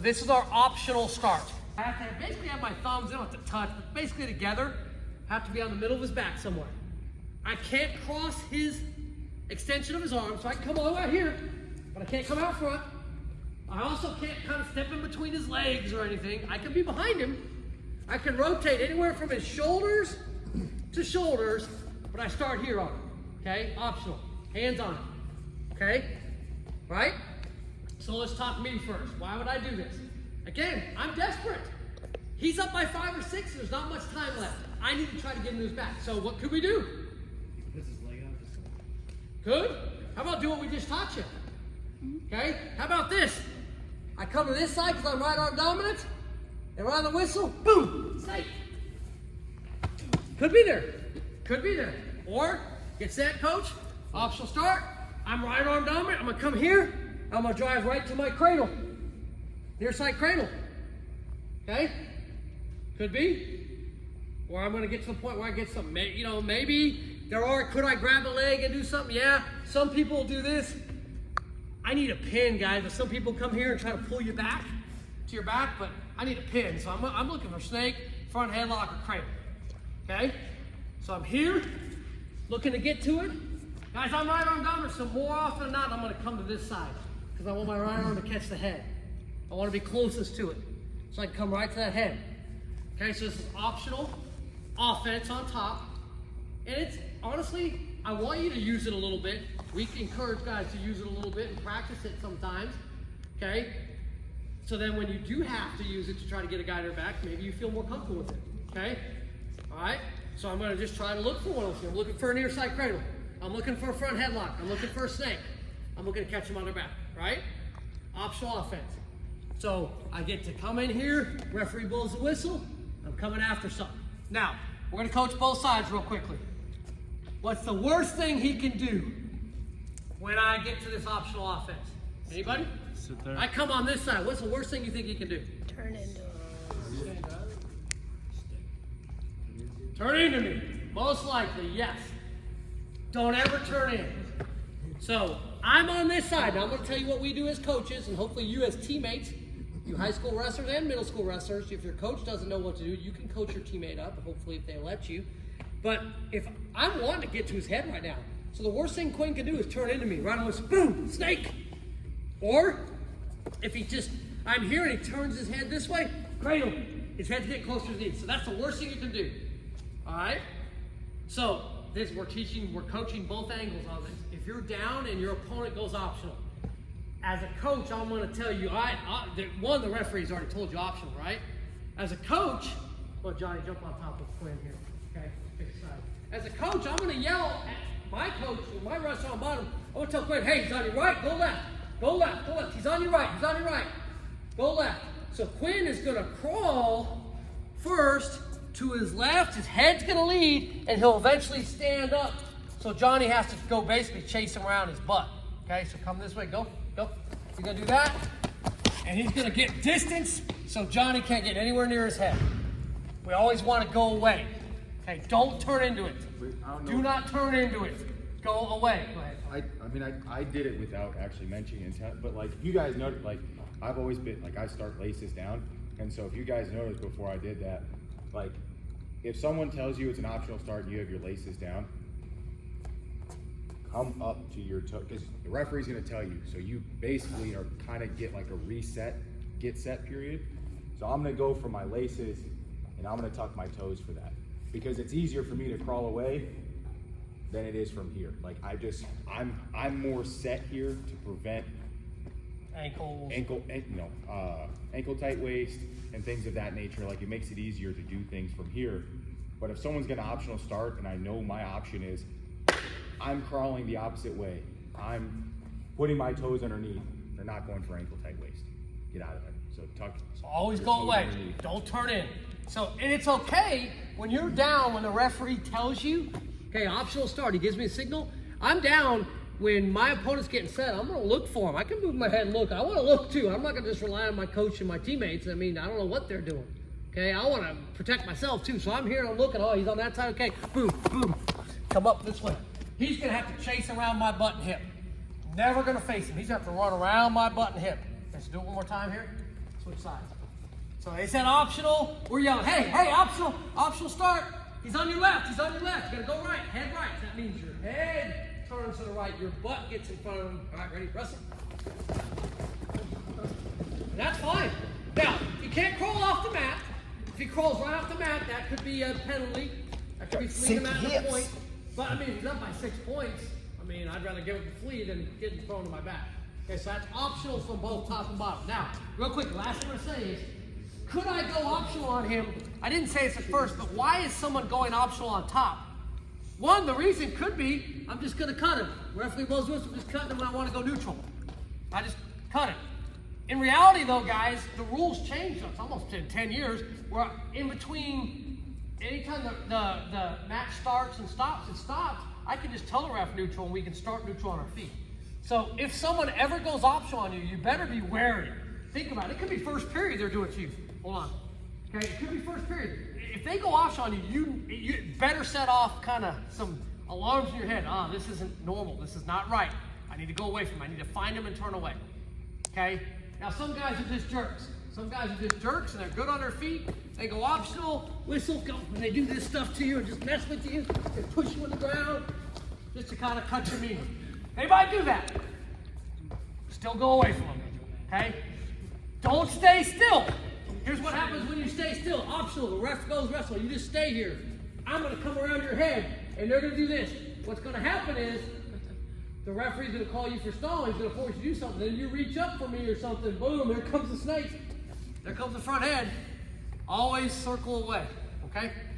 This is our optional start. I have to basically have my thumbs, I don't have to touch, but basically together, have to be on the middle of his back somewhere. I can't cross his extension of his arm, so I can come all the way out here, but I can't come out front. I also can't kind of step in between his legs or anything. I can be behind him. I can rotate anywhere from his shoulders to shoulders, but I start here on him, okay? Optional, hands on him, okay? Right? So let's talk me first. Why would I do this? Again, I'm desperate. He's up by 5 or 6. There's not much time left. I need to try to get into his back. So what could we do? Good. How about do what we just taught you? Okay. How about this? I come to this side because I'm right arm dominant. And right on the whistle, boom, safe. Could be there. Could be there. Or, get set, coach. Optional start. I'm right arm dominant. I'm going to come here. I'm going to drive right to my cradle. Near side cradle. Okay? Could be. Or I'm going to get to the point where I get some, you know, maybe there are, could I grab a leg and do something? Yeah. Some people will do this. I need a pin, guys. But some people come here and try to pull you back to your back, but I need a pin. So I'm looking for snake, front headlock, or cradle. Okay? So I'm here, looking to get to it. Guys, I'm right arm dominant, so more often than not, I'm going to come to this side because I want my right arm to catch the head. I want to be closest to it, so I can come right to that head. Okay, so this is optional offense on top. And it's, honestly, I want you to use it a little bit. We encourage guys to use it a little bit and practice it sometimes, okay? So then when you do have to use it to try to get a guy to their back, maybe you feel more comfortable with it, okay? All right, so I'm gonna just try to look for one of them. I'm looking for a near side cradle. I'm looking for a front headlock. I'm looking for a snake. I'm looking to catch them on their back, right? Optional offense. So I get to come in here, referee blows the whistle, I'm coming after something. Now, we're gonna coach both sides real quickly. What's the worst thing he can do when I get to this optional offense? Anybody? Sit there. I come on this side. What's the worst thing you think he can do? Turn into Turn into me. Most likely, yes. Don't ever turn in. So I'm on this side. Now I'm going to tell you what we do as coaches, and hopefully you as teammates, you high school wrestlers and middle school wrestlers, if your coach doesn't know what to do, you can coach your teammate up, hopefully if they let you. But if I'm wanting to get to his head right now, so the worst thing Quinn can do is turn into me. Right on this, boom, snake. Or if he just, I'm here and he turns his head this way, cradle. His head's getting closer to the knee. So that's the worst thing you can do. All right? So this, we're coaching both angles on this. If you're down and your opponent goes optional, as a coach, I'm going to tell you, one of the referees already told you optional, right? As a coach, well, Johnny, jump on top of Quinn here. Okay, pick a side. As a coach, I'm going to yell at my coach, my wrestler on bottom. I'm going to tell Quinn, hey, he's on your right, go left. Go left, go left. He's on your right, he's on your right. Go left. So Quinn is going to crawl first to his left. His head's going to lead, and he'll eventually stand up. So Johnny has to go basically chase him around his butt. Okay, so come this way, go, go. He's going to do that, and he's going to get distance so Johnny can't get anywhere near his head. We always want to go away. Okay, don't turn into it. Do not turn into it. Go away. Go ahead. I did it without actually mentioning intent, but like you guys know, like I've always been like I start laces down, and so if you guys noticed before I did that, like if someone tells you it's an optional start and you have your laces down, come up to your toe because the referee's going to tell you. So you basically are kind of get like a reset, get set period. So I'm going to go for my laces and I'm going to tuck my toes for that because it's easier for me to crawl away than it is from here. Like I'm more set here to prevent ankle tight waist and things of that nature. Like it makes it easier to do things from here. But if someone's got an optional start and I know my option is I'm crawling the opposite way, I'm putting my toes underneath, they're not going for ankle tight waist. Get out of there. So tuck. So always go away. Underneath. Don't turn in. So, and it's okay when you're down when the referee tells you, okay, optional start, he gives me a signal. I'm down when my opponent's getting set. I'm going to look for him. I can move my head and look. I want to look too. I'm not going to just rely on my coach and my teammates. I mean, I don't know what they're doing. Okay, I want to protect myself too. So I'm here and I'm looking. Oh, he's on that side. Okay, boom, boom. Come up this way. He's going to have to chase around my butt and hip. Never going to face him. He's going to have to run around my butt and hip. Let's do it one more time here. So switch sides. So they said optional, we're yelling, hey, optional start. He's on your left, he's on your left. You gotta go right, head right. That means your head turns to the right, your butt gets in front of him. All right, ready, wrestle. And that's fine. Now, you can't crawl off the mat. If he crawls right off the mat, that could be a penalty. That could be fleeing him at the point. But I mean, if he's up by 6 points, I mean, I'd rather give it to flea than getting thrown to my back. Okay, so that's optional from both top and bottom. Now, real quick, last thing I'm gonna say is, could I go optional on him? I didn't say it's at first, but why is someone going optional on top? One, the reason could be, I'm just gonna cut him. Referee blows whistle, I'm just cutting him when I wanna go neutral. I just cut him. In reality though, guys, the rules changed. It's almost been 10 years, where in between, anytime the match starts and stops, I can just tell the ref neutral and we can start neutral on our feet. So if someone ever goes optional on you, you better be wary. Think about it. It could be first period they're doing it to you. Hold on. Okay, it could be first period. If they go optional on you, you better set off kind of some alarms in your head. This isn't normal. This is not right. I need to go away from him. I need to find him and turn away. Okay? Now some guys are just jerks. Some guys are just jerks and they're good on their feet. They go optional, whistle, go, and they do this stuff to you and just mess with you. They push you on the ground just to kind of cut your meaning. Anybody do that? Still go away from them. Okay? Don't stay still. Here's what happens when you stay still. Optional, the ref goes wrestle. You just stay here. I'm going to come around your head, and they're going to do this. What's going to happen is the referee's going to call you for stalling. He's going to force you to do something. Then you reach up for me or something. Boom, here comes the snake. There comes the front head. Always circle away. Okay?